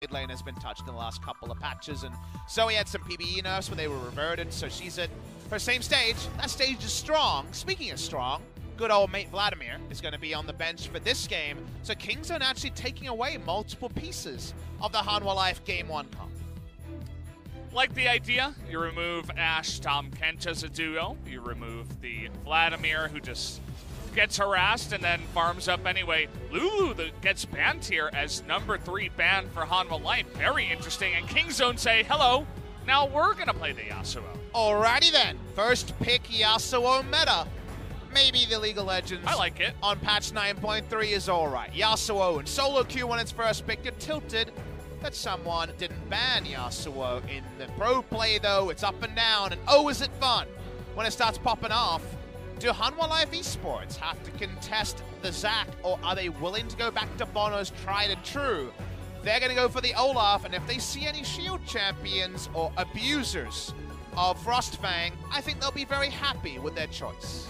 mid lane has been touched in the last couple of patches, and Zoe had some PBE nerfs where they were reverted, so she's at her same stage. That stage is strong. Speaking of strong, good old mate Vladimir is going to be on the bench for this game, so Kingzone actually taking away multiple pieces of the Hanwha Life Game 1 comp. Like the idea, you remove Ashe, Tom, Kent as a duo, you remove the Vladimir who just gets harassed and then farms up anyway. Lulu that gets banned here as number 3 ban for Hanwha Life. Very interesting. And Kingzone say, hello, now we're going to play the Yasuo. Alrighty then. First pick Yasuo meta. Maybe the League of Legends I like it. On patch 9.3 is alright. Yasuo and solo queue on its first pick. You're tilted that someone didn't ban Yasuo in the pro play though. It's up and down, and oh, is it fun when it starts popping off. Do Hanwha Life Esports have to contest the Zac, or are they willing to go back to bonO's tried and true? They're going to go for the Olaf, and if they see any shield champions or abusers of Frostfang, I think they'll be very happy with their choice.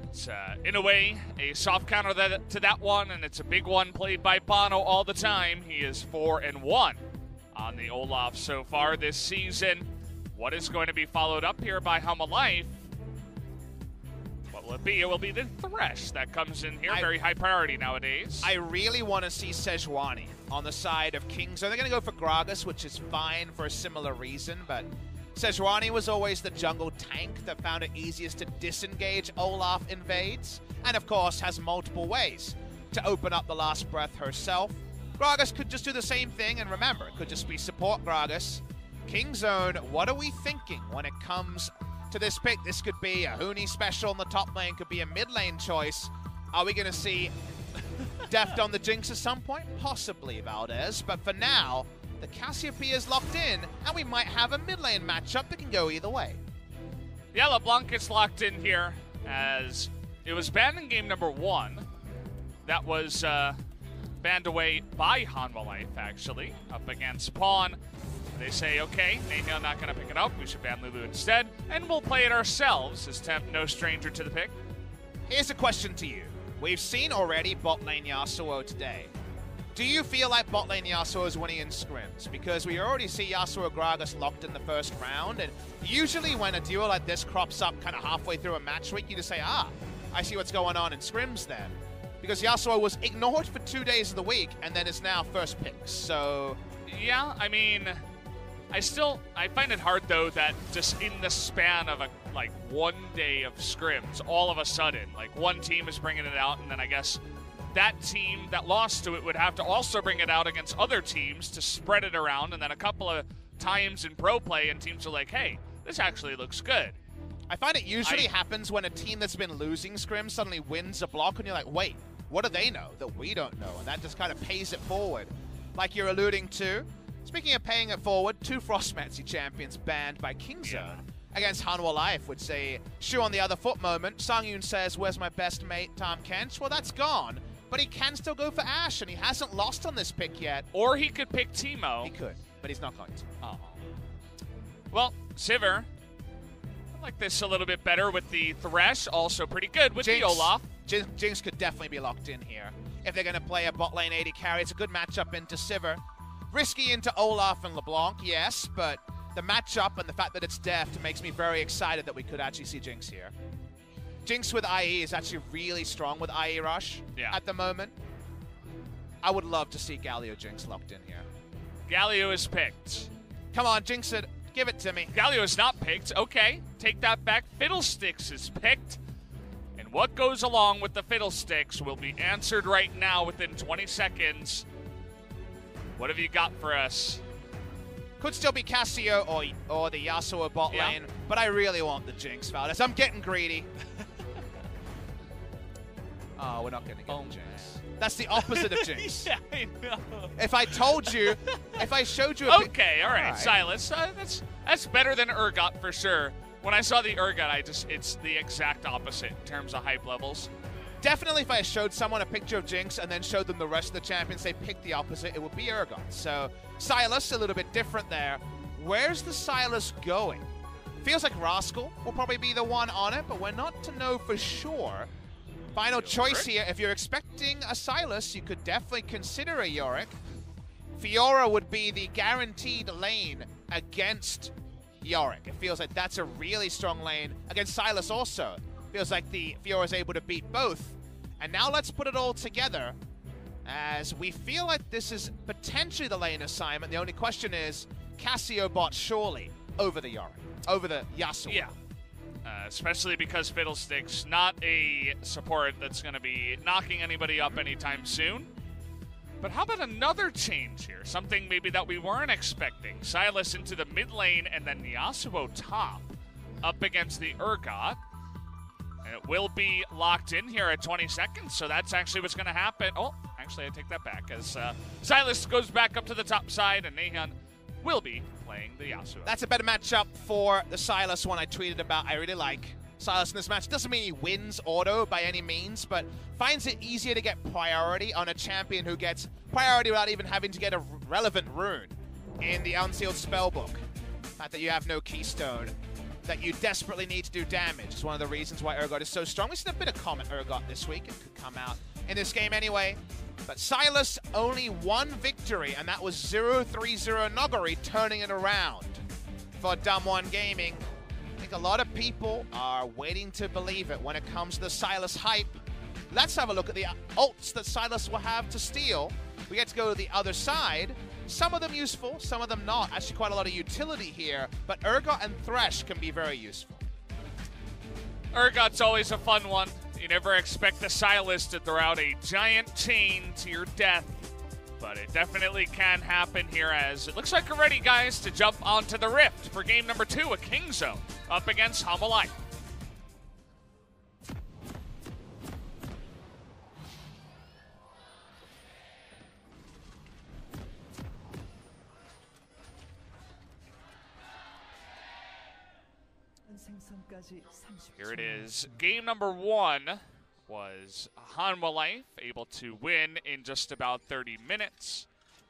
It's, in a way, a soft counter to that one, and it's a big one played by bonO all the time. He is 4-1 on the Olaf so far this season. What is going to be followed up here by Hanwha Life? What will it be? It will be the Thresh that comes in here. Very high priority nowadays. I really want to see SoHwan on the side of Kingzone. They're going to go for Gragas, which is fine for a similar reason, but SoHwan was always the jungle tank that found it easiest to disengage Olaf invades, and of course has multiple ways to open up the last breath herself. Gragas could just do the same thing, and remember, it could just be support Gragas. Kingzone, what are we thinking when it comes to this pick? This could be a Huni special in the top lane, could be a mid lane choice. Are we going to see Deft on the Jinx at some point? Possibly, Valdez. But for now, the Cassiopeia is locked in, and we might have a mid lane matchup that can go either way. Yeah, LeBlanc gets locked in here as it was banned in game number 1. That was banned away by Hanwha Life, actually, up against Pawn. They say, okay, Naehyun not going to pick it up. We should ban Lulu instead, and we'll play it ourselves, as Tempt no stranger to the pick. Here's a question to you. We've seen already bot lane Yasuo today. Do you feel like bot lane Yasuo is winning in scrims? Because we already see Yasuo Gragas locked in the first round, and usually when a duo like this crops up kind of halfway through a match week, you just say, ah, I see what's going on in scrims then. Because Yasuo was ignored for 2 days of the week, and then is now first pick, so... Yeah, I mean... I find it hard, though, that just in the span of, 1 day of scrims, all of a sudden, one team is bringing it out, and then I guess that team that lost to it would have to also bring it out against other teams to spread it around, and then a couple of times in pro play, and teams are like, hey, this actually looks good. I find it usually happens when a team that's been losing scrims suddenly wins a block, and you're like, wait, what do they know that we don't know? And that just kind of pays it forward. Like you're alluding to. Speaking of paying it forward, 2 Frostmancy champions banned by Kingzone against Hanwha Life, which say shoe on the other foot moment. Sangyoon says, where's my best mate, Tom Kent? Well, that's gone, but he can still go for Ashe, and he hasn't lost on this pick yet. Or he could pick Teemo. He could, but he's not going to. Oh. Well, Sivir, I like this a little bit better with the Thresh, also pretty good with Jinx, the Olaf. Jinx could definitely be locked in here. If they're going to play a bot lane AD carry, it's a good matchup into Sivir. Risky into Olaf and LeBlanc, yes, but the matchup and the fact that it's Deft makes me very excited that we could actually see Jinx here. Jinx with IE is actually really strong with IE Rush at the moment. I would love to see Galio Jinx locked in here. Galio is picked. Come on, Jinx it. Give it to me. Galio is not picked. Okay, take that back. Fiddlesticks is picked. And what goes along with the Fiddlesticks will be answered right now within 20 seconds. What have you got for us? Could still be Cassio or the Yasuo bot lane, but I really want the Jinx, Valdez. I'm getting greedy. Oh, we're not going to get the Jinx. Man. That's the opposite of Jinx. Yeah, I know. If I told you, if I showed you Okay, all right, Silas. That's better than Urgot for sure. When I saw the Urgot, it's the exact opposite in terms of hype levels. Definitely if I showed someone a picture of Jinx and then showed them the rest of the champions, they picked the opposite, it would be Urgot. So Silas, a little bit different there. Where's the Silas going? Feels like Rascal will probably be the one on it, but we're not to know for sure. Final choice here. If you're expecting a Sylas, you could definitely consider a Yorick. Fiora would be the guaranteed lane against Yorick. It feels like that's a really strong lane against Sylas also. Feels like the Fiora is able to beat both. And now let's put it all together as we feel like this is potentially the lane assignment. The only question is, Cassio bot surely over the Yorick, over the Yasuo. Yeah. Especially because Fiddlesticks not a support that's going to be knocking anybody up anytime soon. But how about another change here? Something maybe that we weren't expecting. Sylas into the mid lane and then Yasuo top up against the Urgot. And it will be locked in here at 20 seconds, so that's actually what's going to happen. Oh, actually I take that back as Sylas goes back up to the top side and Naehyun will be playing the Yasuo. That's a better matchup for the Sylas one I tweeted about. I really like Sylas in this match. Doesn't mean he wins auto by any means, but finds it easier to get priority on a champion who gets priority without even having to get a relevant rune in the Unsealed Spellbook. The fact that you have no keystone, that you desperately need to do damage is one of the reasons why Urgot is so strong. We've seen a bit of common Urgot this week. It could come out in this game anyway. But Sylas only one victory, and that was 0-3-0 Nogari turning it around for Dumb One Gaming. I think a lot of people are waiting to believe it when it comes to the Sylas hype. Let's have a look at the ults that Sylas will have to steal. We get to go to the other side. Some of them useful, some of them not. Actually quite a lot of utility here, but Urgot and Thresh can be very useful. Urgot's always a fun one. You never expect the Sylas to throw out a giant chain to your death, but it definitely can happen here as it looks like we're ready, guys, to jump onto the Rift for game number 2, a King Zone up against Hanwha. Here it is. Game number 1 was Hanwha able to win in just about 30 minutes.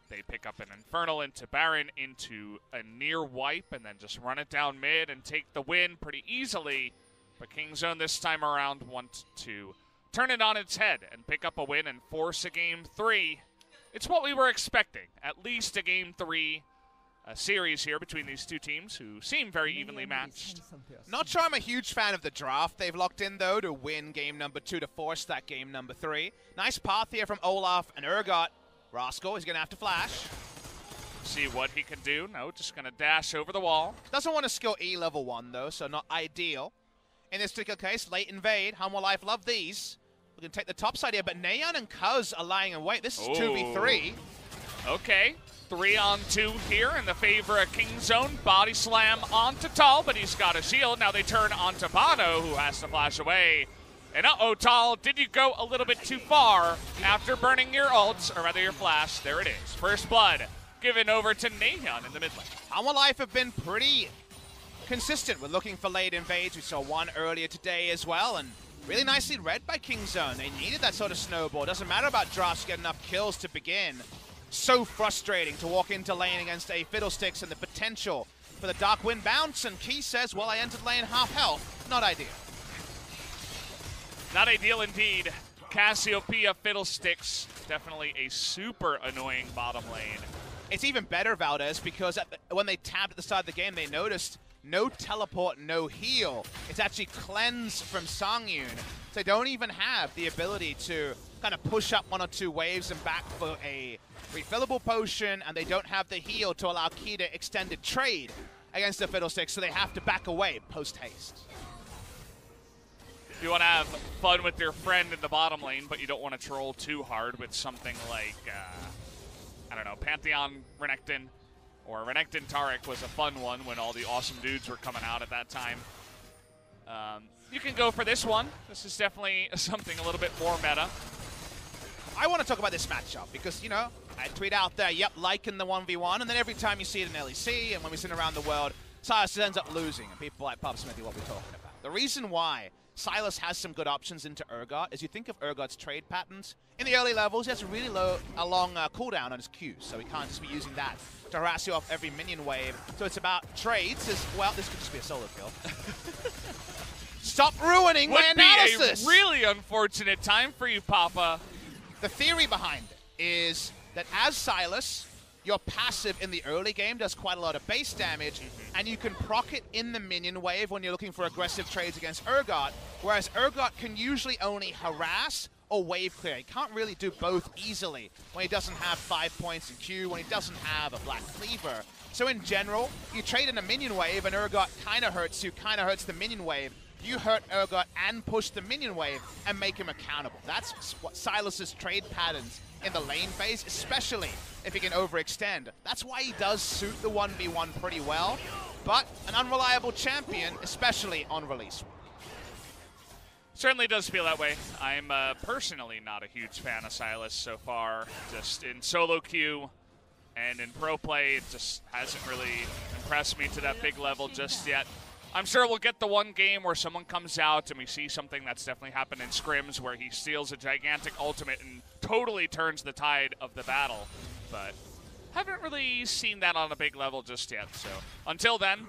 They pick up an Infernal into Baron into a near wipe and then just run it down mid and take the win pretty easily. But King Zone this time around want to turn it on its head and pick up a win and force a game 3. It's what we were expecting, at least a game 3. A series here between these two teams who seem very evenly matched. Not sure I'm a huge fan of the draft they've locked in, though, to win game number 2 to force that game number 3. Nice path here from Olaf and Urgot. Rascal is going to have to flash. See what he can do. No, just going to dash over the wall. Doesn't want to skill E level 1, though, so not ideal. In this particular case, late invade. Hanwha love these. We can take the top side here, but Naehyun and Cuzz are lying in wait. This is 2v3. Okay. 3-on-2 here in the favor of King Zone. Body slam onto Thal, but he's got a shield. Now they turn onto bonO, who has to flash away. And uh-oh, Thal, did you go a little bit too far after burning your ults, or rather your flash? There it is. First blood given over to Naehyun in the mid lane. Hanwha have been pretty consistent with looking for late invades. We saw one earlier today as well, and really nicely read by King Zone. They needed that sort of snowball. Doesn't matter about drafts, get enough kills to begin. So frustrating to walk into lane against a Fiddlesticks and the potential for the Dark Wind bounce. And Key says, well, I entered lane half health. Not ideal. Not ideal indeed. Cassiopeia Fiddlesticks, definitely a super annoying bottom lane. It's even better, Valdez, because when they tabbed at the start of the game, they noticed no teleport, no heal. It's actually cleanse from Sangyoon. So they don't even have the ability to kind of push up 1 or 2 waves and back for a refillable potion, and they don't have the heal to allow Key to extended trade against the Fiddlesticks, so they have to back away post-haste. If you want to have fun with your friend in the bottom lane, but you don't want to troll too hard with something like, I don't know, Pantheon Renekton, or Renekton Taric was a fun one when all the awesome dudes were coming out at that time. You can go for this one. This is definitely something a little bit more meta. I want to talk about this matchup because, you know, I tweet out there, yep, liking the 1v1, and then every time you see it in LEC and when we see it around the world, Sylas ends up losing, and people like Pub Smithy, what we're talking about. The reason why Sylas has some good options into Urgot is you think of Urgot's trade patterns. In the early levels, he has a really long cooldown on his Qs, so he can't just be using that to harass you off every minion wave. So it's about trades as well. This could just be a solo kill. Stop ruining my analysis! Would be a really unfortunate time for you, Papa. The theory behind it is that as Sylas, your passive in the early game does quite a lot of base damage, and you can proc it in the minion wave when you're looking for aggressive trades against Urgot, whereas Urgot can usually only harass or wave clear. He can't really do both easily when he doesn't have 5 points in Q, when he doesn't have a Black Cleaver. So in general, you trade in a minion wave and Urgot kind of hurts you, kind of hurts the minion wave. You hurt Urgot and push the minion wave and make him accountable. That's what Sylas's trade patterns in the lane phase, especially if he can overextend. That's why he does suit the 1v1 pretty well, but an unreliable champion, especially on release. Certainly does feel that way. I'm personally not a huge fan of Sylas so far. Just in solo queue and in pro play, it just hasn't really impressed me to that big level just yet. I'm sure we'll get the one game where someone comes out and we see something that's definitely happened in scrims where he steals a gigantic ultimate and totally turns the tide of the battle. But haven't really seen that on a big level just yet. So until then,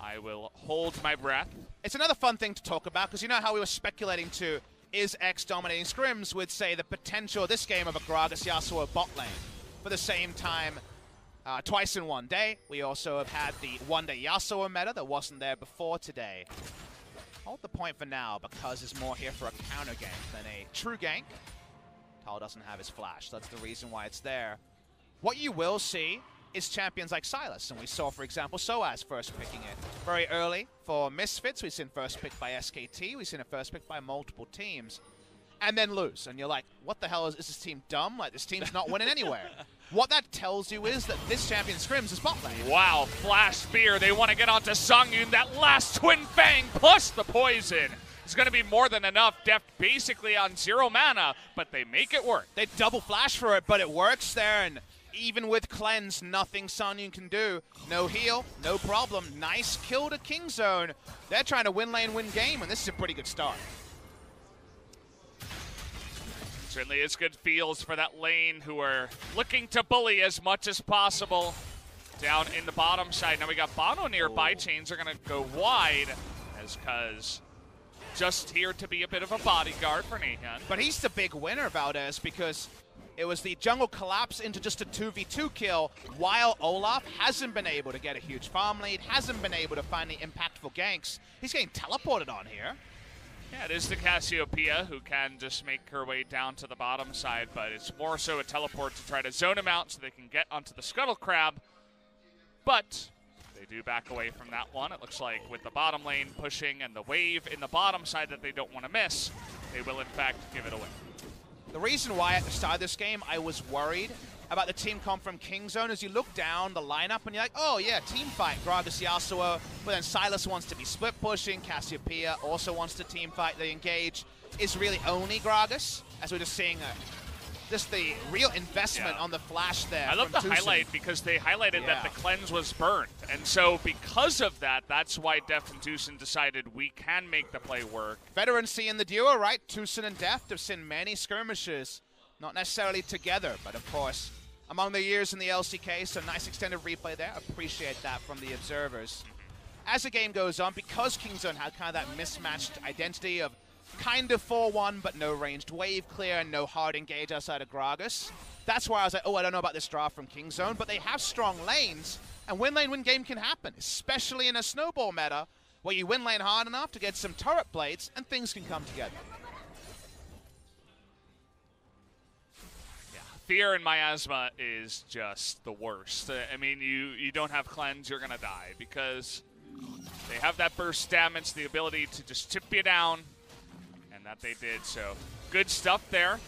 I will hold my breath. It's another fun thing to talk about, because you know how we were speculating to, is X dominating scrims with, say, the potential this game of a Gragas Yasuo bot lane. For the same time, twice in one day, we also have had the one-day Yasuo meta that wasn't there before today. Hold the point for now, because is more here for a counter gank than a true gank. Thal doesn't have his flash, so that's the reason why it's there. What you will see is champions like Sylas, and we saw, for example, SoHwan first picking it very early for Misfits. We've seen first pick by SKT, we've seen a first pick by multiple teams, and then lose. And you're like, what the hell is this team dumb? Like, this team's not winning anywhere. What that tells you is that this champion scrims is bot lane. Wow, flash spear. They want to get onto Sangyoon. That last twin fang plus the poison is going to be more than enough. Deft basically on 0 mana, but they make it work. They double flash for it, but it works there, and even with cleanse, nothing Sangyoon can do. No heal, no problem. Nice kill to King Zone. They're trying to win lane, win game, and this is a pretty good start. Certainly is good feels for that lane who are looking to bully as much as possible down in the bottom side. Now we got bonO nearby. Chains are going to go wide as Cuzz just here to be a bit of a bodyguard for Naehyun. But he's the big winner, Valdez, because it was the jungle collapse into just a 2v2 kill, while Olaf hasn't been able to get a huge farm lead, hasn't been able to find the impactful ganks. He's getting teleported on here. Yeah, it is the Cassiopeia who can just make her way down to the bottom side, but it's more so a teleport to try to zone him out so they can get onto the Scuttle Crab. But they do back away from that one. It looks like with the bottom lane pushing and the wave in the bottom side that they don't want to miss, they will in fact give it away. The reason why at the start of this game I was worried about the team comp from King Zone is you look down the lineup and you're like, oh yeah, team fight, Gragas Yasuo, but then Sylas wants to be split pushing, Cassiopeia also wants to team fight, they engage. Is really only Gragas, as we're just seeing just the real investment on the flash there. I love the highlight because they highlighted that the cleanse was burned. And so because of that, that's why Deft and Tucson decided we can make the play work. Veteran seeing the duo, right? Tucson and Deft have seen many skirmishes, not necessarily together, but of course, among the years in the LCK, so nice extended replay there. Appreciate that from the observers. As the game goes on, because King Zone had kind of that mismatched identity of kind of 4-1, but no ranged wave clear and no hard engage outside of Gragas. That's why I was like, oh, I don't know about this draft from King Zone, but they have strong lanes, and win lane, win game can happen, especially in a snowball meta, where you win lane hard enough to get some turret plates, and things can come together. Yeah, fear and miasma is just the worst. I mean, you don't have cleanse, you're going to die, because they have that burst damage, the ability to just tip you down, that they did. So good stuff there.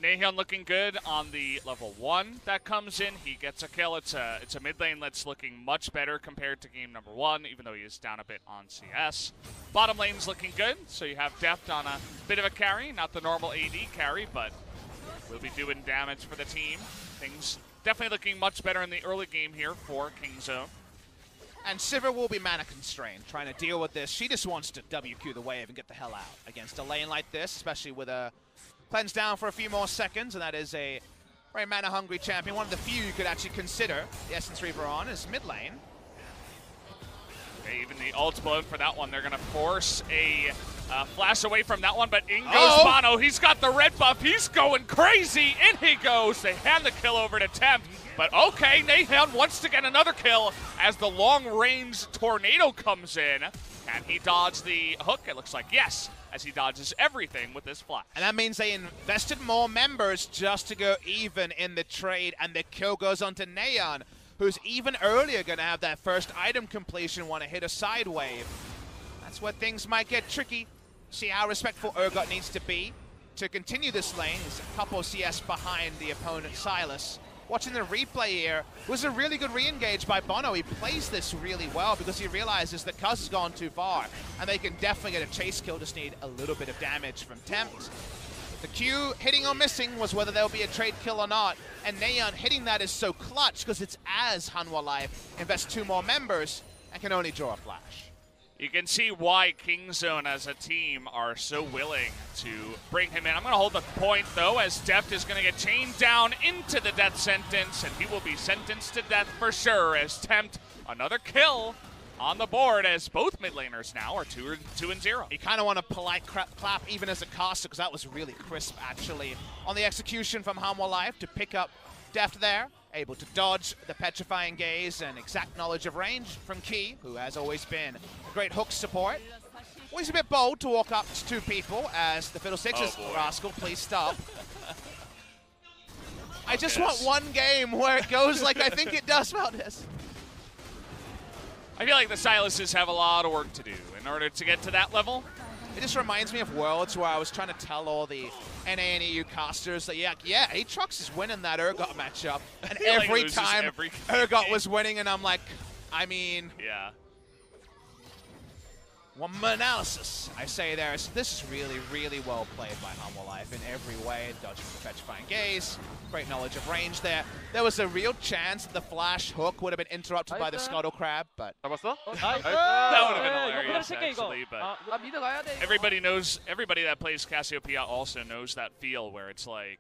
Naehyun looking good on the level 1 that comes in. He gets a kill. It's a mid lane that's looking much better compared to game number 1, even though he is down a bit on CS. Bottom lane's looking good, so you have Deft on a bit of a carry, not the normal AD carry, but will be doing damage for the team. Things definitely looking much better in the early game here for King Zone. And Sivir will be mana constrained, trying to deal with this. She just wants to WQ the wave and get the hell out against a lane like this, especially with a cleanse down for a few more seconds, and that is a very mana-hungry champion. One of the few you could actually consider the Essence Reaver on is mid lane. Okay, even the ult's blown for that one. They're going to force a flash away from that one, but in goes bonO. He's got the red buff. He's going crazy. In he goes. They hand the kill over to Tempt. But okay, Naehyun wants to get another kill as the long-range tornado comes in. Can he dodge the hook? It looks like yes, as he dodges everything with this flash. And that means they invested more members just to go even in the trade, and the kill goes on to Naehyun, who's even earlier going to have that first item completion, want to hit a side wave. That's where things might get tricky. See how respectful Urgot needs to be to continue this lane. He's a couple CS behind the opponent, Silas. Watching the replay here, was a really good re-engage by bonO. He plays this really well because he realizes that Cuzz has gone too far, and they can definitely get a chase kill, just need a little bit of damage from Tempt. The Q hitting or missing was whether there'll be a trade kill or not, and Naehyun hitting that is so clutch because it's as Hanwha Life invests 2 more members and can only draw a flash. You can see why Kingzone as a team are so willing to bring him in. I'm going to hold the point, though, as Deft is going to get chained down into the death sentence, and he will be sentenced to death for sure as Tempt another kill on the board, as both mid laners now are 2-0. You kind of want a polite clap even as a caster, because that was really crisp, actually, on the execution from Hanwha Life to pick up Deft there. Able to dodge the petrifying gaze and exact knowledge of range from Ki, who has always been a great hook support. Always a bit bold to walk up to 2 people as the Fiddlesticks Rascal, please stop. I just want one game where it goes like I think it does, Valdez. I feel like the Silases have a lot of work to do in order to get to that level. It just reminds me of Worlds where I was trying to tell all the NA and EU casters that, yeah, Aatrox is winning that Urgot matchup. And every time Urgot was winning, and I'm like, I mean, yeah. One more analysis, I say there. This is really, really well played by Hanwha Life in every way. Dodging the petrifying gaze, great knowledge of range there. There was a real chance that the flash hook would have been interrupted by the Scuttle Crab, but that would have been hilarious, actually. But everybody knows, everybody that plays Cassiopeia also knows that feel where it's like,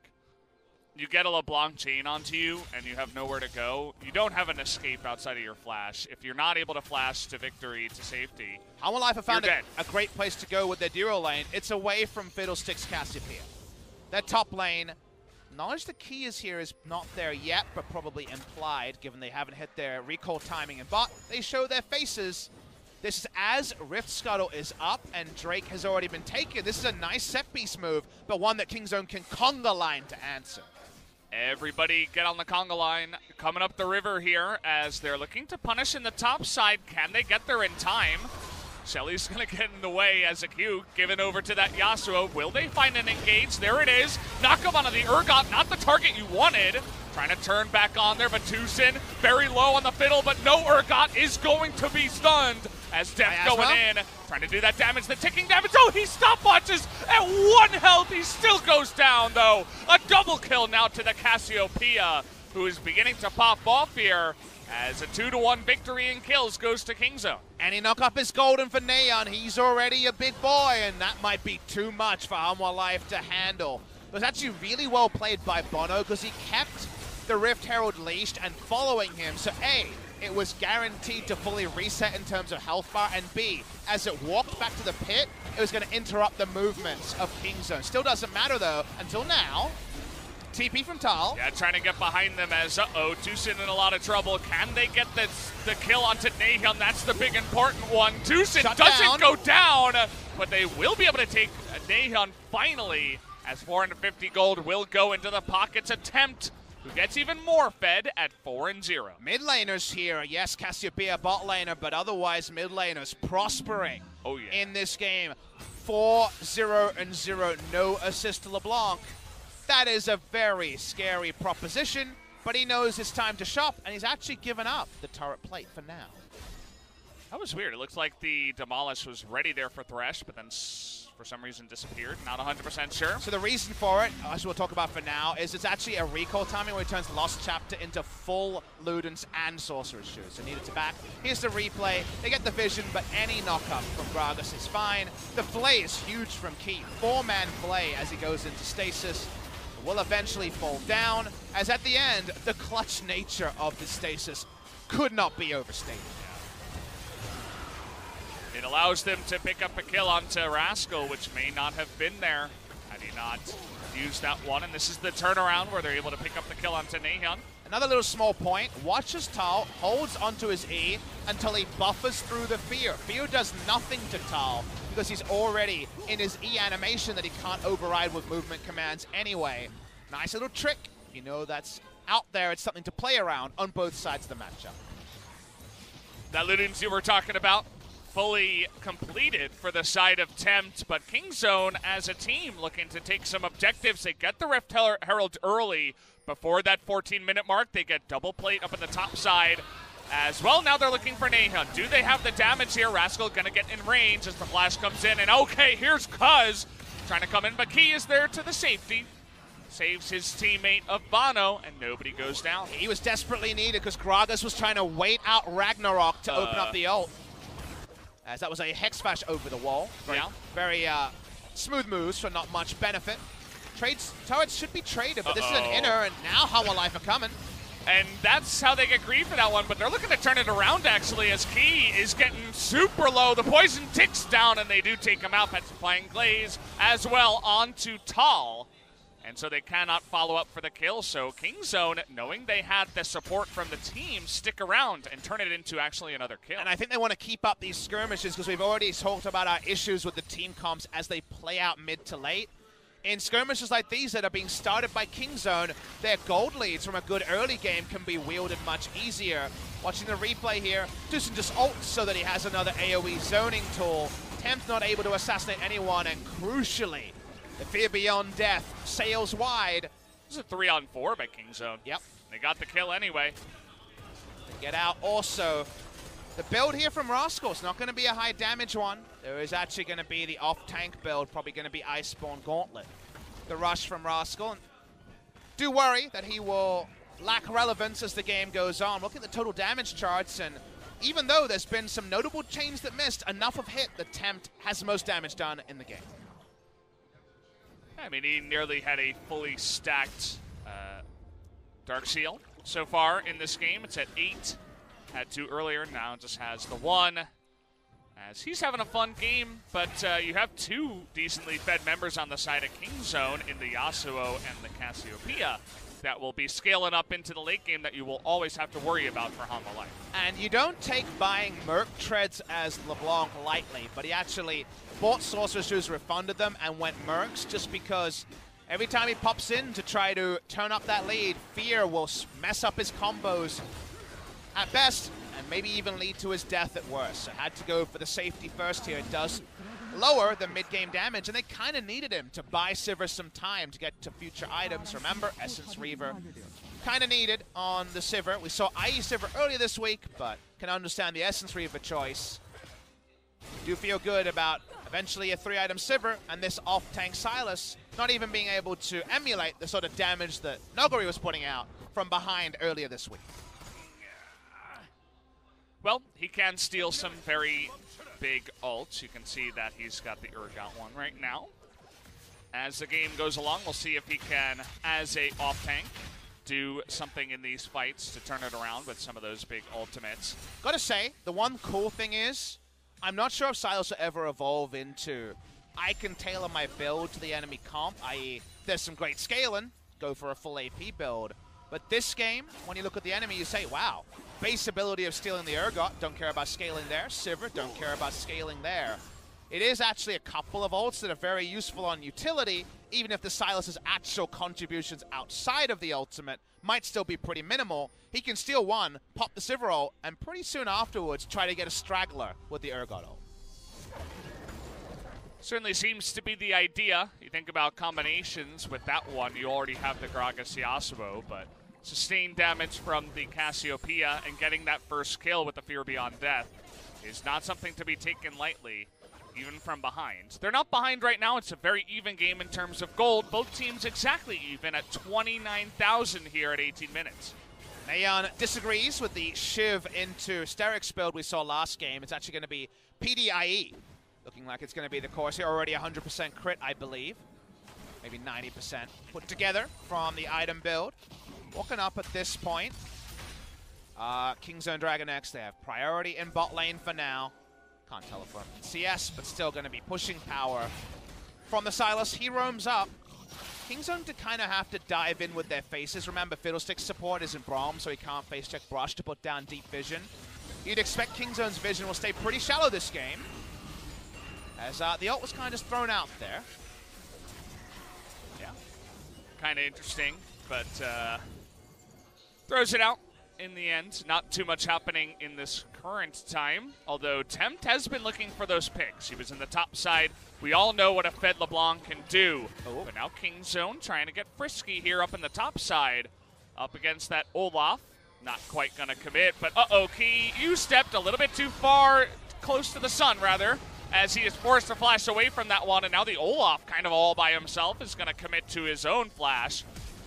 you get a LeBlanc chain onto you and you have nowhere to go. You don't have an escape outside of your flash. If you're not able to flash to victory, to safety, Hanwha Life have found a great place to go with their duo lane. It's away from Fiddlesticks Cassiopeia. Their top lane, knowledge the key is here is not there yet, but probably implied, given they haven't hit their recall timing in bot. They show their faces. This is as Rift Scuttle is up and Drake has already been taken. This is a nice set piece move, but one that Kingzone can conga line to answer. Everybody get on the conga line, coming up the river here as they're looking to punish in the top side. Can they get there in time? Shelly's going to get in the way as a Q given over to that Yasuo. Will they find an engage? There it is. Knock up onto the Urgot, not the target you wanted. Trying to turn back on there, but Tucson very low on the fiddle, but no Urgot is going to be stunned as Deft going in, trying to do that damage, the ticking damage. Oh, he stopwatches at 1 health. He still goes down, though. A double kill now to the Cassiopeia, who is beginning to pop off here as a 2-1 victory in kills goes to Kingzone. Any knock-up is golden for Naehyun. He's already a big boy, and that might be too much for Hanwha Life to handle. It was actually really well played by bonO because he kept the Rift Herald leashed and following him. So A, it was guaranteed to fully reset in terms of health bar, and B, as it walked back to the pit, it was going to interrupt the movements of Kingzone. Still doesn't matter though, until now. TP from Thal. Yeah, trying to get behind them as, Tucson in a lot of trouble. Can they get the kill onto Naehyun? That's the big important one. Tucson doesn't go down, but they will be able to take Naehyun finally, as 450 gold will go into the pockets of Tempt, who gets even more fed at 4-0. Mid laners here, yes, Cassiopeia bot laner, but otherwise mid laners prospering in this game. 4-0-0, no assist to LeBlanc. That is a very scary proposition, but he knows it's time to shop, and he's actually given up the turret plate for now. That was weird. It looks like the Demolish was ready there for Thresh, but then for some reason disappeared. Not 100% sure. So the reason for it, as we'll talk about for now, is it's actually a recall timing where he turns Lost Chapter into full Ludens and Sorcerer's Shoes. So needed to back. Here's the replay. They get the vision, but any knock-up from Gragas is fine. The Flay is huge from Ki. 4-man Flay as he goes into stasis. Will eventually fall down, as at the end, the clutch nature of the stasis could not be overstated. It allows them to pick up a kill onto Rascal, which may not have been there had he not used that one. And this is the turnaround where they're able to pick up the kill onto Naehyun. Another little small point, watch as Thal holds onto his E until he buffers through the Fear. Fear does nothing to Thal because he's already in his E animation that he can't override with movement commands anyway. Nice little trick. You know that's out there. It's something to play around on both sides of the matchup. That looting you were talking about, fully completed for the side of Tempt, but Kingzone as a team looking to take some objectives. They get the Rift Herald early before that 14-minute mark. They get double plate up in the top side as well. Now they're looking for Naehyun. Do they have the damage here? Rascal gonna get in range as the flash comes in, and okay, here's Cuzz trying to come in, but Key is there to the safety. Saves his teammate of bonO, and nobody goes down. He was desperately needed because Gragas was trying to wait out Ragnarok to open up the ult. As that was a Hex Smash over the wall. Very smooth moves for not much benefit. Turrets should be traded, but this is an inner, and now Hanwha Life are coming. And that's how they get grief for that one, but they're looking to turn it around, actually, as Key is getting super low. The poison ticks down, and they do take him out. Petrifying Glaze as well onto Thal. And so they cannot follow up for the kill. So Kingzone, knowing they had the support from the team, stick around and turn it into actually another kill. And I think they want to keep up these skirmishes because we've already talked about our issues with the team comps as they play out mid to late. In skirmishes like these that are being started by Kingzone, their gold leads from a good early game can be wielded much easier. Watching the replay here, Tucson just ults so that he has another AoE zoning tool. Tempt not able to assassinate anyone, and crucially, the fear beyond death sails wide. This is a 3-on-4 by Kingzone. Yep. They got the kill anyway. They get out also. The build here from Rascal is not going to be a high damage one. There is actually going to be the off-tank build, probably going to be Iceborne Gauntlet. The rush from Rascal. And do worry that he will lack relevance as the game goes on. Look at the total damage charts, and even though there's been some notable chains that missed, enough of hit that Tempt has the most damage done in the game. I mean, he nearly had a fully stacked Dark Seal so far in this game. It's at 8. Had 2 earlier, now just has the 1. As he's having a fun game, but you have 2 decently fed members on the side of Kingzone in the Yasuo and the Cassiopeia that will be scaling up into the late game that you will always have to worry about for Hanwha Life. And you don't take buying Merc Treads as LeBlanc lightly, but he actually bought Sorcerer's Shoes, refunded them, and went Mercs just because every time he pops in to try to turn up that lead, Fear will mess up his combos at best, and maybe even lead to his death at worst. So had to go for the safety first here. It does lower the mid-game damage, and they kind of needed him to buy Sivir some time to get to future items. Remember, Essence Reaver kind of needed on the Sivir. We saw IE Sivir earlier this week, but can understand the Essence Reaver choice. Do feel good about eventually a 3-item Sivir and this off-tank Sylas not even being able to emulate the sort of damage that Noguri was putting out from behind earlier this week. Well, he can steal some very big ults. You can see that he's got the Urgot one right now. As the game goes along, we'll see if he can, as a off-tank, do something in these fights to turn it around with some of those big ultimates. Gotta say, the one cool thing is, I'm not sure if Sylas will ever evolve into, I can tailor my build to the enemy comp, i.e. there's some great scaling, go for a full AP build. But this game, when you look at the enemy, you say, wow, base ability of stealing the Urgot, don't care about scaling there. Sivir, don't care about scaling there. It is actually a couple of ults that are very useful on utility, even if the Sylas's actual contributions outside of the ultimate might still be pretty minimal. He can steal one, pop the Sivir ult, and pretty soon afterwards try to get a straggler with the Urgot ult. Certainly seems to be the idea. You think about combinations with that one, you already have the Gragas Yasuo, but sustained damage from the Cassiopeia and getting that first kill with the Fear Beyond Death is not something to be taken lightly, even from behind. They're not behind right now. It's a very even game in terms of gold. Both teams exactly even at 29,000 here at 18 minutes. Naehyun disagrees with the Shiv into Sterix build we saw last game. It's actually going to be PDIE. Looking like it's going to be the course here. Already 100% crit, I believe. Maybe 90% put together from the item build. Walking up at this point. Kingzone DragonX, they have priority in bot lane for now. Can't tell from CS, but still going to be pushing power from the Sylas. He roams up. Kingzone to kind of have to dive in with their faces. Remember, Fiddlestick's support isn't Braum, so he can't face check Brush to put down deep vision. You'd expect Kingzone's vision will stay pretty shallow this game, as the ult was kind of just thrown out there. Yeah, kind of interesting, but throws it out in the end. Not too much happening in this current time, although Tempt has been looking for those picks. He was in the top side. We all know what a Fed LeBlanc can do. Oh. But now Kingzone trying to get frisky here up in the top side, up against that Olaf. Not quite going to commit, but uh-oh, Key, you stepped a little bit too far, close to the sun, rather, as he is forced to flash away from that one, and now the Olaf, kind of all by himself, is going to commit to his own flash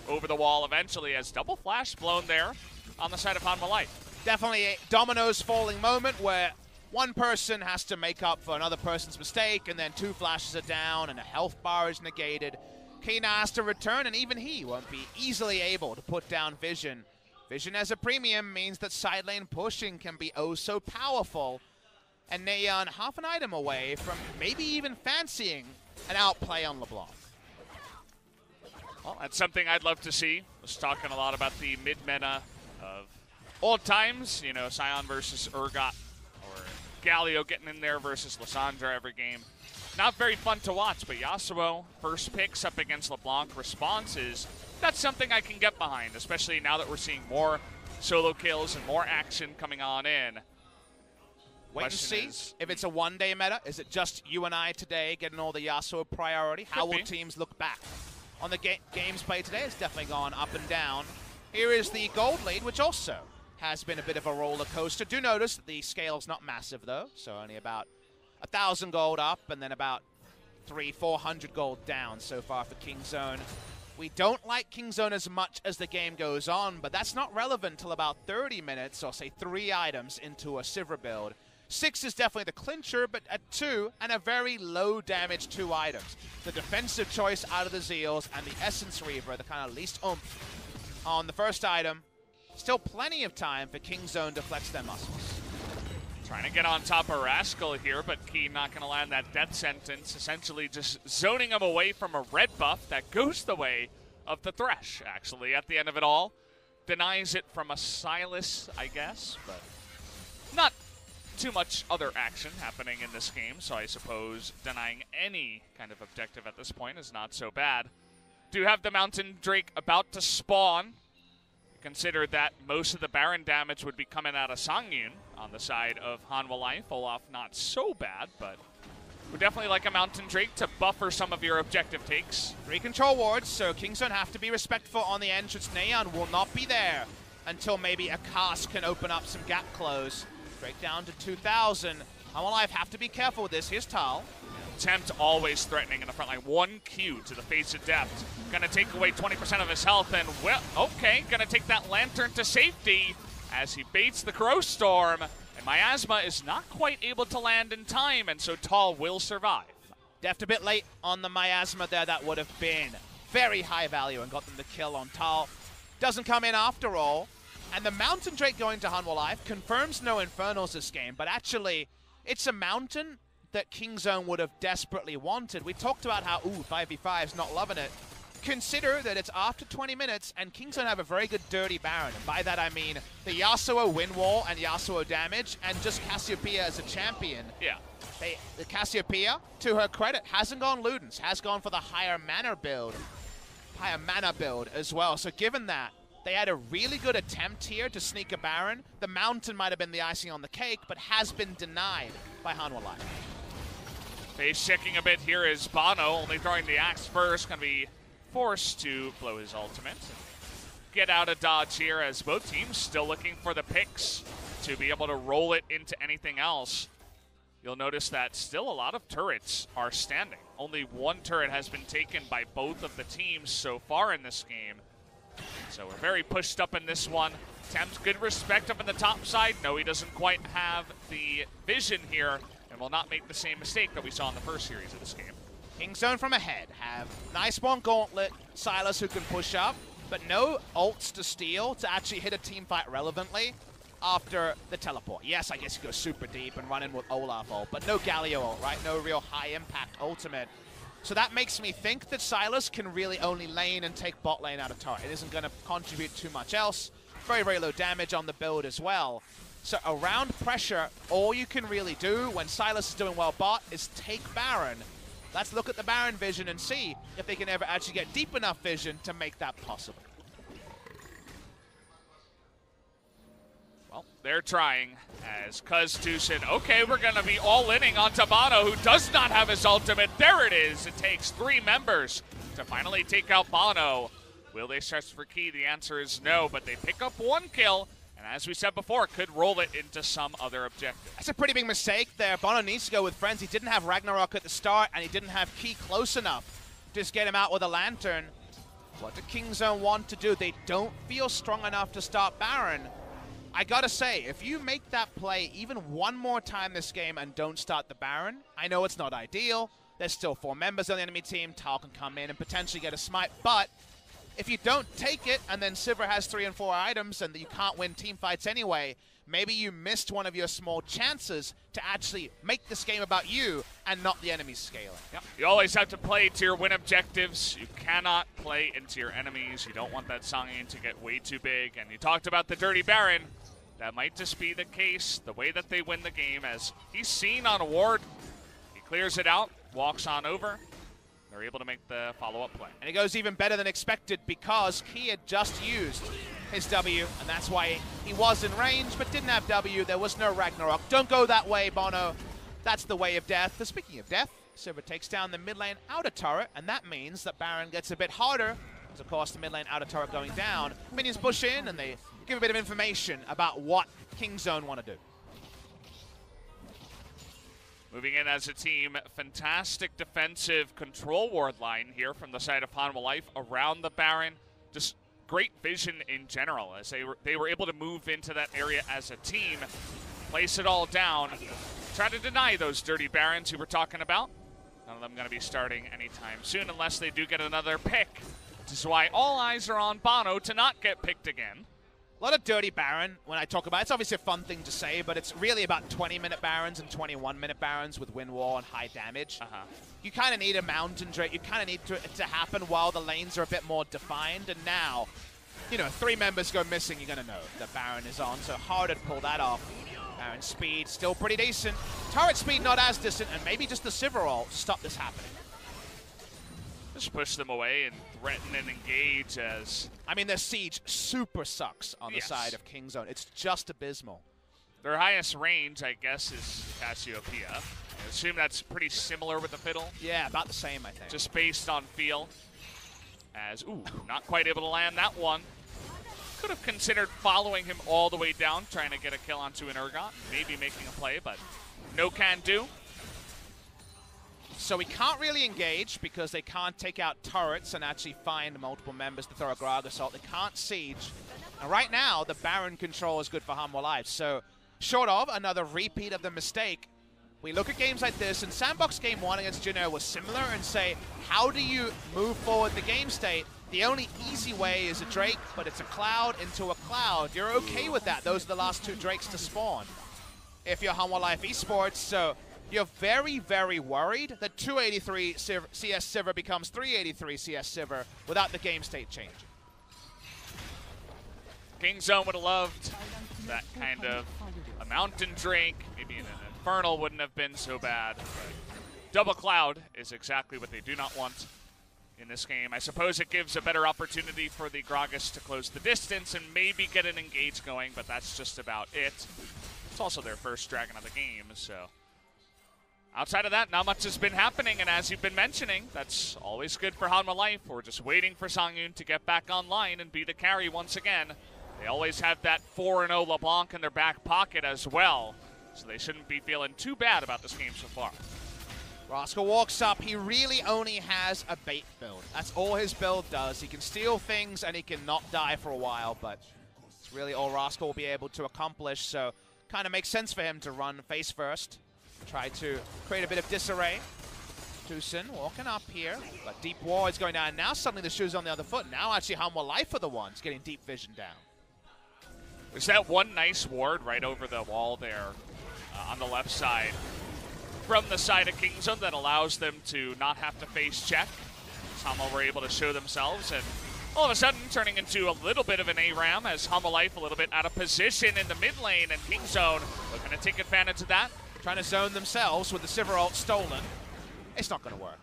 over the wall eventually, as double flash blown there on the side of Hanwha Life. Definitely a dominoes falling moment where one person has to make up for another person's mistake, and then two flashes are down, and a health bar is negated. Kina has to return, and even he won't be easily able to put down Vision. Vision as a premium means that side lane pushing can be oh so powerful, and Naehyun half an item away from maybe even fancying an outplay on LeBlanc. Well, that's something I'd love to see. Was talking a lot about the mid-meta of old times, you know, Sion versus Urgot, or Galio getting in there versus Lissandra every game. Not very fun to watch, but Yasuo, first picks up against LeBlanc responses, that's something I can get behind, especially now that we're seeing more solo kills and more action coming on in. Wait and see if it's a one-day meta. Is it just you and I today getting all the Yasuo priority? How will teams look back? On the games played today, it's definitely gone up and down. Here is the gold lead, which also has been a bit of a roller coaster. Do notice that the scale's not massive, though, so only about 1,000 gold up and then about 400 gold down so far for Kingzone. We don't like Kingzone as much as the game goes on, but that's not relevant till about 30 minutes, or say 3 items into a Sivir build. 6 is definitely the clincher, but at 2, and a very low damage 2 items. The defensive choice out of the Zeals and the Essence Reaver, the kind of least oomph on the first item. Still plenty of time for Kingzone to flex their muscles. Trying to get on top of Rascal here, but Key not going to land that death sentence, essentially just zoning him away from a red buff that goes the way of the Thresh, actually, at the end of it all. Denies it from a Sylas, I guess, but not too much other action happening in this game, so I suppose denying any kind of objective at this point is not so bad. Do have the Mountain Drake about to spawn. Consider that most of the Baron damage would be coming out of Sangyoon on the side of Hanwha Life. Olaf not so bad, but would definitely like a Mountain Drake to buffer some of your objective takes. 3 control wards, so Kingzone have to be respectful on the entrance. Naehyun will not be there until maybe a cast can open up some gap close. Drake down to 2,000. Hanwha Life have to be careful with this. Here's Thal. Tempt always threatening in the front line. 1 Q to the face of depth. Gonna take away 20% of his health, and well, okay, gonna take that Lantern to safety as he baits the Crow Storm, and Miasma is not quite able to land in time, and so Thal will survive. Deft a bit late on the Miasma there. That would have been very high value and got them the kill on Thal. Doesn't come in after all, and the Mountain Drake going to Hanwha Life confirms no Infernals this game, but actually, it's a Mountain that Kingzone would have desperately wanted. We talked about how, 5v5's not loving it. Consider that it's after 20 minutes, and Kingzone have a very good dirty Baron. And by that I mean the Yasuo win wall and Yasuo damage, and just Cassiopeia as a champion. Yeah. The Cassiopeia, to her credit, hasn't gone Ludens, has gone for the higher mana build as well. So given that, they had a really good attempt here to sneak a Baron. The Mountain might have been the icing on the cake, but has been denied by Hanwha Life. Face checking a bit here is bonO, only throwing the axe first, going to be forced to blow his ultimate. Get out of dodge here as both teams still looking for the picks to be able to roll it into anything else. You'll notice that still a lot of turrets are standing. Only 1 turret has been taken by both of the teams so far in this game. So we're very pushed up in this one. Tempt good respect up in the top side. No, he doesn't quite have the vision here, and will not make the same mistake that we saw in the first series of this game. Kingzone from ahead have nice one Gauntlet, Sylas who can push up, but no ults to steal to actually hit a team fight relevantly. after the teleport. Yes, I guess you go super deep and run in with Olaf ult, but no Galio ult, right? No real high-impact ultimate. So that makes me think that Sylas can really only lane and take bot lane out of turret. It isn't going to contribute too much else. Very, very low damage on the build as well. So around pressure, all you can really do when Sylas is doing well bot is take Baron. Let's look at the Baron vision and see if they can ever actually get deep enough vision to make that possible. Well, they're trying, as Cuzz said, okay, we're going to be all-inning onto bonO, who does not have his ultimate. There it is. It takes 3 members to finally take out bonO. Will they search for key? The answer is no, but they pick up 1 kill, and as we said before, could roll it into some other objective. That's a pretty big mistake there. bonO needs to go with friends. He didn't have Ragnarok at the start, and he didn't have key close enough to just get him out with a lantern. What do KingZone want to do? They don't feel strong enough to start Baron. I gotta say, if you make that play even one more time this game and don't start the Baron, I know it's not ideal. There's still 4 members on the enemy team. Thal can come in and potentially get a smite, but if you don't take it and then Sivir has 3 and 4 items and you can't win team fights anyway, maybe you missed one of your small chances to actually make this game about you and not the enemy's scaling. Yep. You always have to play to your win objectives. You cannot play into your enemies. You don't want that Sangyoon to get way too big. And you talked about the Dirty Baron. That might just be the case, the way that they win the game, as he's seen on a ward. He clears it out, walks on over. They're able to make the follow-up play. And it goes even better than expected because he had just used his W, and that's why he was in range but didn't have W. There was no Ragnarok. Don't go that way, bonO. That's the way of death. But speaking of death, Sivir takes down the mid lane outer turret, and that means that Baron gets a bit harder. Because, of course, the mid lane outer turret going down. Minions push in, and they give a bit of information about what KingZone want to do. Moving in as a team, fantastic defensive control ward line here from the side of Hanwha Life around the Baron. Just great vision in general as they were able to move into that area as a team, place it all down, try to deny those dirty Barons who we're talking about. None of them going to be starting anytime soon unless they do get another pick, which is why all eyes are on bonO to not get picked again. A lot of dirty Baron when I talk about it. It's obviously a fun thing to say, but it's really about 20-minute Barons and 21-minute Barons with win wall and high damage. You kind of need a mountain Drake. You kind of need it to happen while the lanes are a bit more defined. And now, you know, 3 members go missing, you're going to know the Baron is on. So hard to pull that off. Baron speed still pretty decent. Turret speed not as decent, and maybe just the Sivir ult to stop this happening. Just push them away and threaten and engage as... I mean, their siege super sucks on the side of KingZone. It's just abysmal. Their highest range, I guess, is Cassiopeia. I assume that's pretty similar with the Fiddle. Yeah, about the same, I think. Just based on feel. As, ooh, not quite able to land that one. Could have considered following him all the way down, trying to get a kill onto an Urgot. Maybe making a play, but no can do. So we can't really engage because they can't take out turrets and actually find multiple members to throw a Gragas ult. They can't siege. And right now, the Baron control is good for Hanwha Life. So short of another repeat of the mistake, we look at games like this, and Sandbox Game 1 against Jun-yeong was similar, and say, how do you move forward the game state? The only easy way is a Drake, but it's a cloud into a cloud. You're okay with that. Those are the last 2 Drakes to spawn if you're Hanwha Life Esports. So you're very, very worried that 283 CS Sivir becomes 383 CS Sivir without the game state changing. KingZone would have loved that kind of a Mountain Drake. Maybe an Infernal wouldn't have been so bad. But Double Cloud is exactly what they do not want in this game. I suppose it gives a better opportunity for the Gragas to close the distance and maybe get an engage going, but that's just about it. It's also their first Dragon of the game, so... Outside of that, not much has been happening, and as you've been mentioning, that's always good for Hanwha Life. We're just waiting for Sangyoon to get back online and be the carry once again. They always have that 4-0 LeBlanc in their back pocket as well, so they shouldn't be feeling too bad about this game so far. Rascal walks up. He really only has a bait build. That's all his build does. He can steal things and he can not die for a while, but it's really all Rascal will be able to accomplish, so kind of makes sense for him to run face first. Try to create a bit of disarray. Tucson walking up here, but deep wall is going down. Now suddenly the shoe's on the other foot. Now actually Hanwha Life are the ones getting deep vision down. There's that one nice ward right over the wall there on the left side from the side of Kingzone that allows them to not have to face check. Hanwha were able to show themselves, and all of a sudden turning into a little bit of an ARAM as Hanwha Life a little bit out of position in the mid lane, and Kingzone looking to take advantage of that. Trying to zone themselves with the Sivir ult stolen. It's not going to work.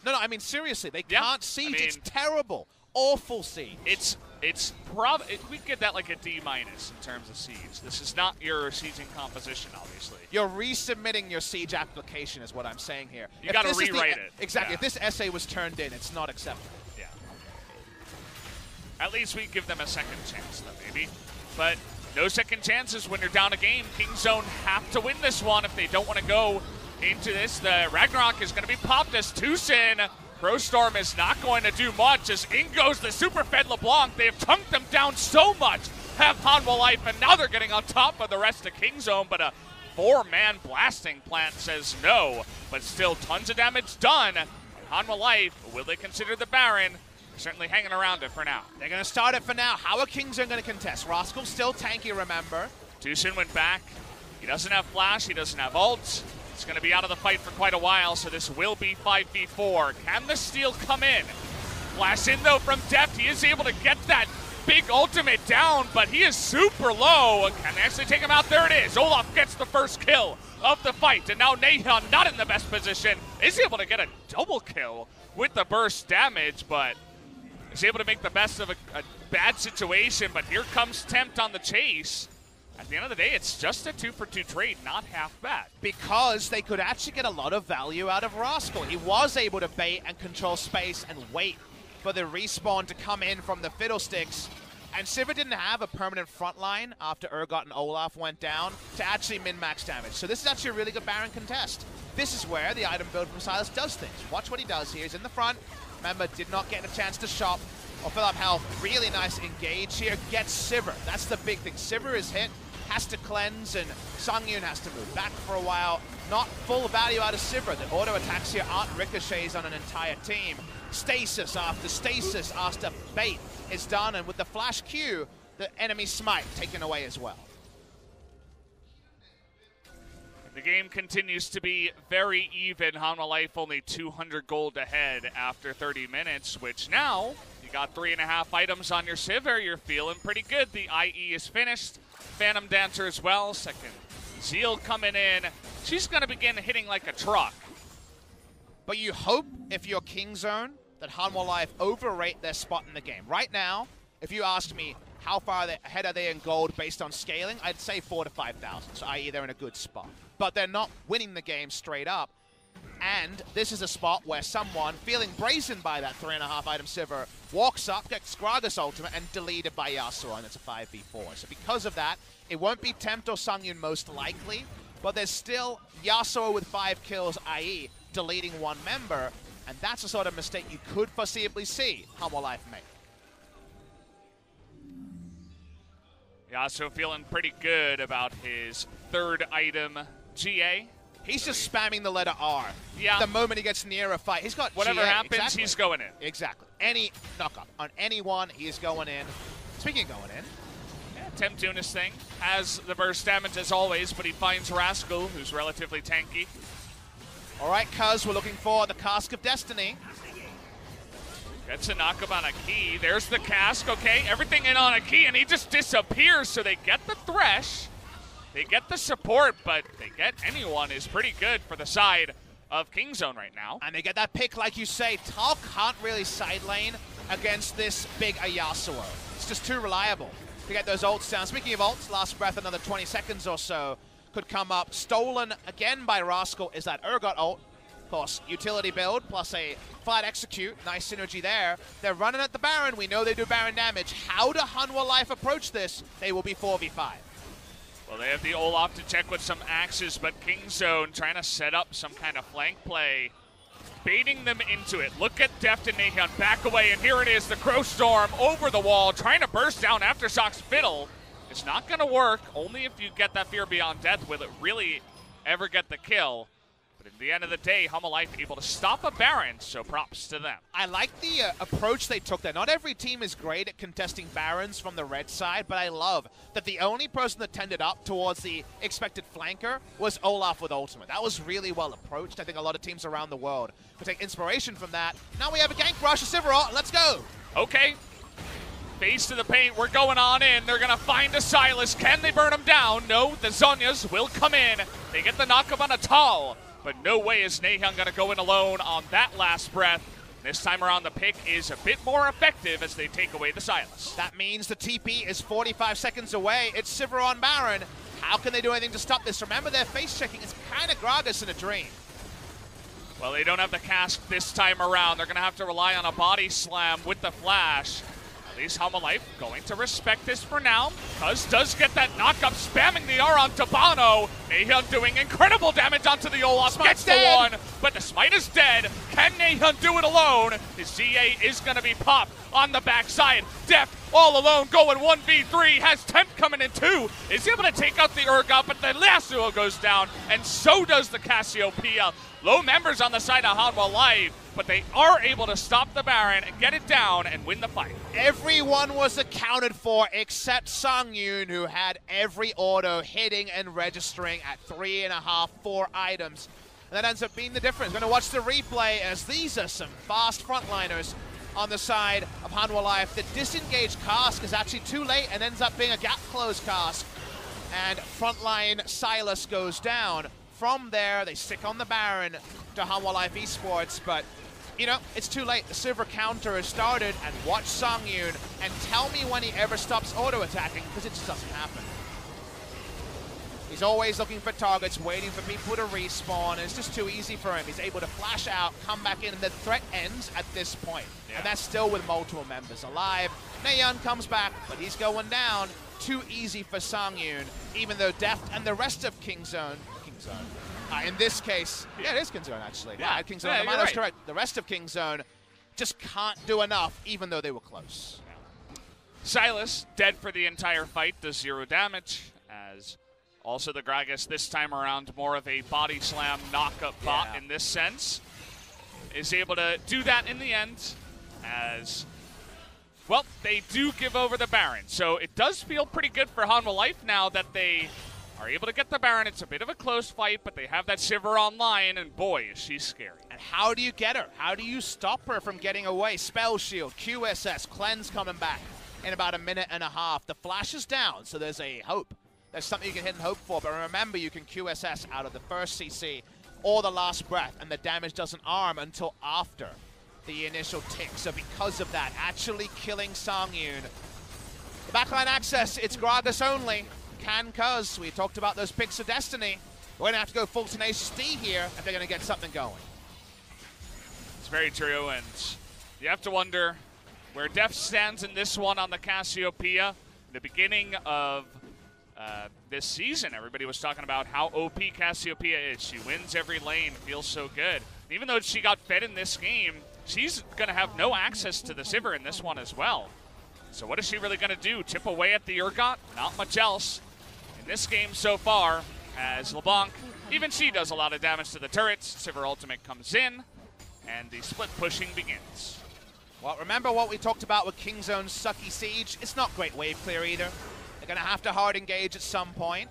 No, I mean, seriously, they can't siege. It's terrible. Awful siege. We get that like a D- in terms of siege. This is not your sieging composition, obviously. You're resubmitting your siege application is what I'm saying here. You got to rewrite it. Exactly. Yeah. If this essay was turned in, it's not acceptable. Yeah. At least we give them a second chance, though, maybe. But no second chances when you're down a game. Kingzone have to win this one if they don't want to go into this. The Ragnarok is going to be popped as Tucson. Crowstorm is not going to do much as in goes the super fed LeBlanc. They have tunked them down so much, have Hanwha Life, and now they're getting on top of the rest of Kingzone, but a 4-man blasting plant says no, but still tons of damage done. Hanwha Life, will they consider the Baron? Certainly hanging around it for now. They're going to start it for now. How are Kingzone going to contest? Rascal still tanky, remember. Tucson went back. He doesn't have flash, he doesn't have ult. He's going to be out of the fight for quite a while, so this will be 5v4. Can the steal come in? Flash in, though, from Deft. He is able to get that big ultimate down, but he is super low. Can they actually take him out? There it is. Olaf gets the first kill of the fight, and now Naehyun, not in the best position, is able to get a double kill with the burst damage, but is able to make the best of a bad situation. But here comes Tempt on the chase. At the end of the day, it's just a 2-for-2 trade, not half bad. Because they could actually get a lot of value out of Rascal. He was able to bait and control space and wait for the respawn to come in from the Fiddlesticks. And Sivir didn't have a permanent front line after Urgot and Olaf went down to actually min-max damage. So this is actually a really good Baron contest. This is where the item build from Silas does things. Watch what he does here. He's in the front. Remember, did not get a chance to shop or fill up health. Really nice engage here. Gets Sivir. That's the big thing. Sivir is hit, has to cleanse, and Sangyoon has to move back for a while. Not full value out of Sivir. The auto attacks here aren't ricochets on an entire team. Stasis after bait is done, and with the flash Q, the enemy smite taken away as well. The game continues to be very even. Hanwha Life only 200 gold ahead after 30 minutes, which now you got 3.5 items on your Sivir. You're feeling pretty good. The IE is finished. Phantom Dancer as well. Second Zeal coming in. She's going to begin hitting like a truck. But you hope, if you're Kingzone, that Hanwha Life overrate their spot in the game. Right now, if you asked me how far ahead are they in gold based on scaling, I'd say 4,000 to 5,000, so i.e. they're in a good spot. But they're not winning the game straight up. And this is a spot where someone, feeling brazen by that 3.5 item Sivir, walks up, gets Gragas ultimate, and deleted by Yasuo, and it's a 5v4. So because of that, it won't be Tempt or Sangyoon most likely, but there's still Yasuo with 5 kills, i.e. deleting one member, and that's the sort of mistake you could foreseeably see Hanwha Life make. Yasuo feeling pretty good about his third item, GA. He's just spamming the letter R. Yeah. The moment he gets near a fight, he's got whatever GA. happens, exactly. He's going in. Exactly. Any knockup on anyone, he's going in. Speaking of going in, yeah, Tempt doing his thing. Has the burst damage as always, but he finds Rascal, who's relatively tanky. All right, Cuzz, we're looking for the Cask of Destiny. Gets a knockup on a key. There's the cask, okay. Everything in on a key, and he just disappears. So they get the Thresh. They get the support, but they get anyone is pretty good for the side of Kingzone right now. And they get that pick, like you say. Thal can't really side lane against this big Yasuo. It's just too reliable to get those ults down. Speaking of ults, last breath, another 20 seconds or so could come up. Stolen again by Rascal is that Urgot ult. Of course, utility build plus a flat execute. Nice synergy there. They're running at the Baron. We know they do Baron damage. How do Hanwha Life approach this? They will be 4v5. Well, they have the Olaf to check with some axes, but Kingzone trying to set up some kind of flank play, baiting them into it. Look at Deft and Naehyun back away, and here it is, the Crow Storm over the wall, trying to burst down Aftershock's Fiddle. It's not going to work, only if you get that Fear Beyond Death. Will it really ever get the kill? But at the end of the day, Hanwha Life able to stop a Baron, so props to them. I like the approach they took there. Not every team is great at contesting Barons from the red side, but I love that the only person that tended up towards the expected flanker was Olaf with ultimate. That was really well approached. I think a lot of teams around the world could take inspiration from that. Now we have a gank rush of Sivir, let's go! Okay. Face to the paint, we're going on in. They're going to find a Silas. Can they burn him down? No, the Zhonyas will come in. They get the knockup on a Thal. But no way is Naehyun going to go in alone on that last breath. This time around, the pick is a bit more effective as they take away the Silas. That means the TP is 45 seconds away. It's Sivir on Baron. How can they do anything to stop this? Remember, they're face checking. It's kind of Gragas in a dream. Well, they don't have the cast this time around. They're going to have to rely on a body slam with the flash. At least Hanwha Life going to respect this for now. Cuzz does get that knockup, spamming the R onto bonO. Naehyun doing incredible damage onto the Olaf. Gets the one, but the smite is dead. Can Naehyun do it alone? His ZA is going to be popped on the backside. Deft all alone going 1v3. Has Tempt coming in too. Is able to take out the Urgot, but the lasso goes down, and so does the Cassiopeia. Low members on the side of Hanwha Life, but they are able to stop the Baron and get it down and win the fight. Everyone was accounted for except Sangyoon, who had every auto hitting and registering at 3.5, 4 items. And that ends up being the difference. Going to watch the replay as these are some fast frontliners on the side of Hanwha Life. The disengaged cask is actually too late and ends up being a gap close cask. And frontline Silas goes down. From there, they stick on the Baron to Hanwha Life Esports, but you know, it's too late. The Sivir counter has started, and watch Sangyoon and tell me when he ever stops auto-attacking, because it just doesn't happen. He's always looking for targets, waiting for people to respawn, and it's just too easy for him. He's able to flash out, come back in, and the threat ends at this point. Yeah. And that's still with multiple members alive. Naehyun comes back, but he's going down. Too easy for Sangyoon, even though Deft and the rest of Kingzone, in this case, yeah, it is Kingzone actually. Yeah, Kingzone, yeah, the right. Correct. The rest of Kingzone just can't do enough, even though they were close. Yeah. Silas, dead for the entire fight, does 0 damage, as also the Gragas this time around, more of a body slam knockup bot in this sense, is able to do that in the end, as, well, they do give over the Baron. So it does feel pretty good for Hanwha Life now that they are able to get the Baron. It's a bit of a close fight, but they have that Sivir online, and boy, is she scary. And how do you get her? How do you stop her from getting away? Spell Shield, QSS, Cleanse coming back in about 1.5 minutes. The flash is down, so there's a hope. There's something you can hit and hope for, but remember, you can QSS out of the first CC or the last breath, and the damage doesn't arm until after the initial tick. So because of that, actually killing Sangyoon. The backline access, it's Gragas only. Can Cuzz. We talked about those picks of destiny. We're going to have to go full Tenacious D here if they're going to get something going. It's very true, and you have to wonder where Deft stands in this one on the Cassiopeia. In the beginning of this season, everybody was talking about how OP Cassiopeia is. She wins every lane, feels so good. Even though she got fed in this game, she's going to have no access to the Sivir in this one as well. So what is she really going to do? Chip away at the Urgot? Not much else in this game so far, as LeBlanc, even she does a lot of damage to the turrets. Sivir ultimate comes in, and the split pushing begins. Well, remember what we talked about with Kingzone's sucky siege? It's not great wave clear either. They're going to have to hard engage at some point.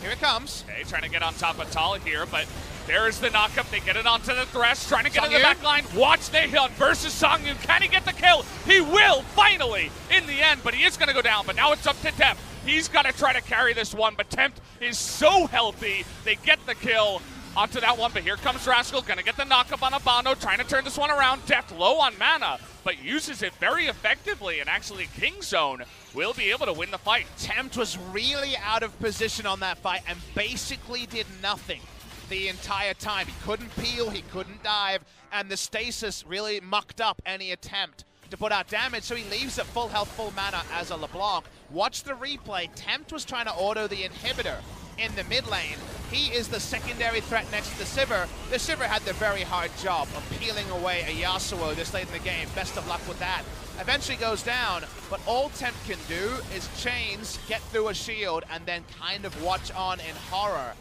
Here it comes. Okay, trying to get on top of Thal here, but there's the knockup. They get it onto the Thresh, trying to get in the back line. Watch Naehyun versus Sangyoon. Can he get the kill? He will, finally, in the end, but he is going to go down. But now it's up to Tempt. He's got to try to carry this one, but Tempt is so healthy. They get the kill onto that one, but here comes Rascal. Going to get the knockup on a bonO, trying to turn this one around. Deft low on mana, but uses it very effectively, and actually Kingzone will be able to win the fight. Tempt was really out of position on that fight and basically did nothing the entire time. He couldn't peel, he couldn't dive, and the stasis really mucked up any attempt to put out damage, so he leaves at full health, full mana as a LeBlanc. Watch the replay. Tempt was trying to auto the inhibitor in the mid lane. He is the secondary threat next to the Sivir. The Sivir had the very hard job of peeling away a Yasuo this late in the game. Best of luck with that. Eventually goes down, but all Tempt can do is chains, get through a shield, and then kind of watch on in horror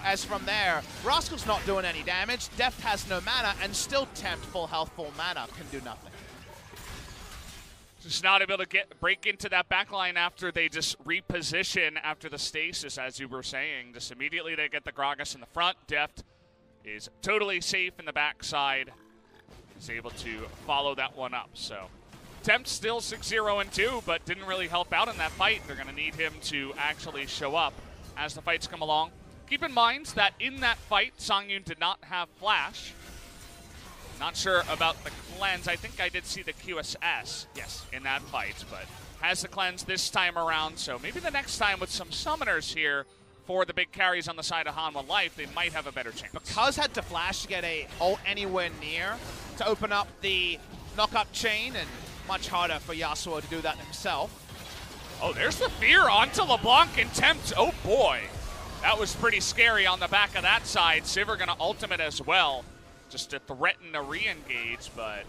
as from there, Rascal's not doing any damage, Deft has no mana, and still Tempt, full health, full mana, can do nothing. Just not able to break into that backline after they just reposition after the stasis, as you were saying. Just immediately they get the Gragas in the front. Deft is totally safe in the backside. He's able to follow that one up. So Tempt still 6-0-2, but didn't really help out in that fight. They're going to need him to actually show up as the fights come along. Keep in mind that in that fight, Sangyoon did not have Flash. Not sure about the cleanse. I think I did see the QSS, yes, in that fight, but has the cleanse this time around. So maybe the next time with some summoners here for the big carries on the side of Hanwha Life, they might have a better chance. Because had to Flash to get a ult anywhere near to open up the knock-up chain, and much harder for Yasuo to do that himself. Oh, there's the fear onto LeBlanc and Tempt. Oh boy, that was pretty scary on the back of that side. Sivir gonna ultimate as well, just to threaten a re-engage, but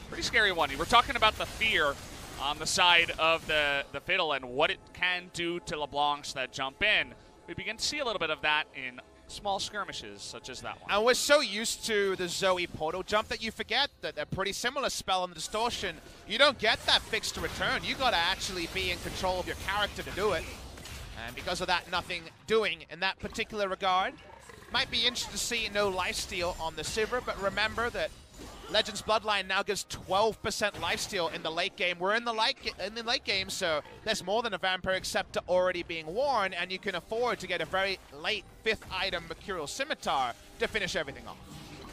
pretty scary one. We're talking about the fear on the side of the Fiddle and what it can do to LeBlancs that jump in. We begin to see a little bit of that in small skirmishes such as that one. And we're so used to the Zoe portal jump that you forget that they're pretty similar spell and distortion. You don't get that fixed to return. You gotta actually be in control of your character to do it. And because of that, nothing doing in that particular regard. Might be interesting to see no lifesteal on the Sivir, but remember that Legends Bloodline now gives 12% lifesteal in the late game. We're in the late game, so there's more than a Vampiric Scepter already being worn, and you can afford to get a very late 5th item Mercurial Scimitar to finish everything off.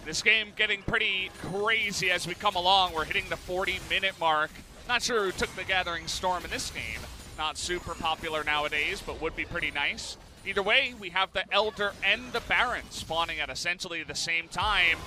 This game getting pretty crazy as we come along. We're hitting the 40-minute mark. Not sure who took the Gathering Storm in this game. Not super popular nowadays, but would be pretty nice. Either way, we have the Elder and the Baron spawning at essentially the same time.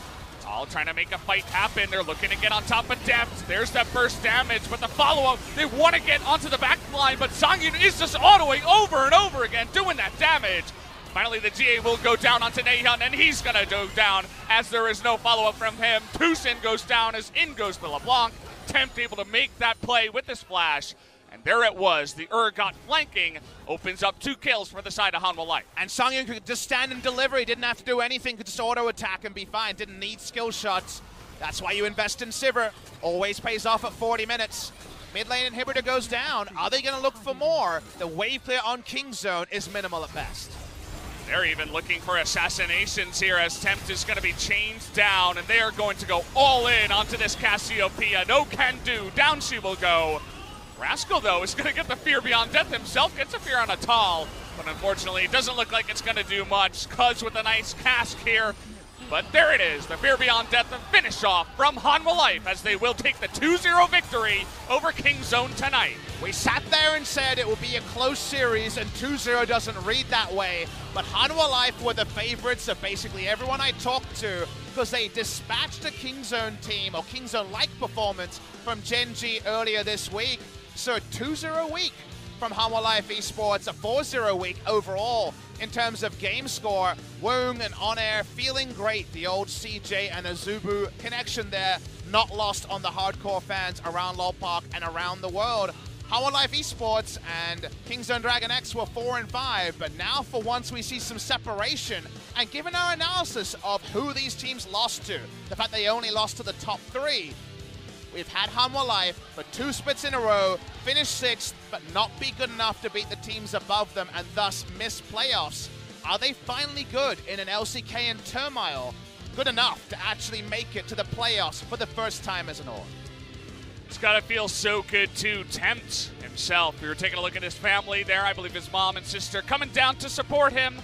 All trying to make a fight happen. They're looking to get on top of Deft. There's that burst damage, but the follow-up, they want to get onto the back line, but Sangyoon is just autoing over and over again, doing that damage. Finally, the GA will go down onto Naehyun, and he's going to go down as there is no follow-up from him. Tucson goes down as in goes the LeBlanc. Tempt able to make that play with the splash. And there it was. The Urgot flanking opens up 2 kills for the side of Hanwha Life. And Sangyoon could just stand in delivery. Didn't have to do anything. Could just auto-attack and be fine. Didn't need skill shots. That's why you invest in Sivir. Always pays off at 40 minutes. Mid lane inhibitor goes down. Are they going to look for more? The wave clear on King Zone is minimal at best. They're even looking for assassinations here as Tempt is going to be chained down, and they are going to go all in onto this Cassiopeia. No can do. Down she will go. Rascal, though, is going to get the Fear Beyond Death himself, gets a Fear on a Thal, but unfortunately it doesn't look like it's going to do much. Cuzz with a nice cask here, but there it is, the Fear Beyond Death, the finish off from Hanwha Life as they will take the 2-0 victory over King Zone tonight. We sat there and said it would be a close series, and 2-0 doesn't read that way, but Hanwha Life were the favorites of basically everyone I talked to because they dispatched a King Zone team, or King Zone-like performance from Gen.G earlier this week. So a 2-0 week from Hanwha Life Esports, a 4-0 week overall in terms of game score. Wong and On Air feeling great. The old CJ and Azubu connection there, not lost on the hardcore fans around LoL Park and around the world. Hanwha Life Esports and King Zone DragonX were 4-5, but now for once we see some separation. And given our analysis of who these teams lost to, the fact they only lost to the top 3, we've had Hanwha Life for 2 splits in a row, finish 6th, but not be good enough to beat the teams above them and thus miss playoffs. Are they finally good in an LCK and turmoil? Good enough to actually make it to the playoffs for the first time as an org. It's got to feel so good too. Tempt himself. We were taking a look at his family there. I believe his mom and sister coming down to support him.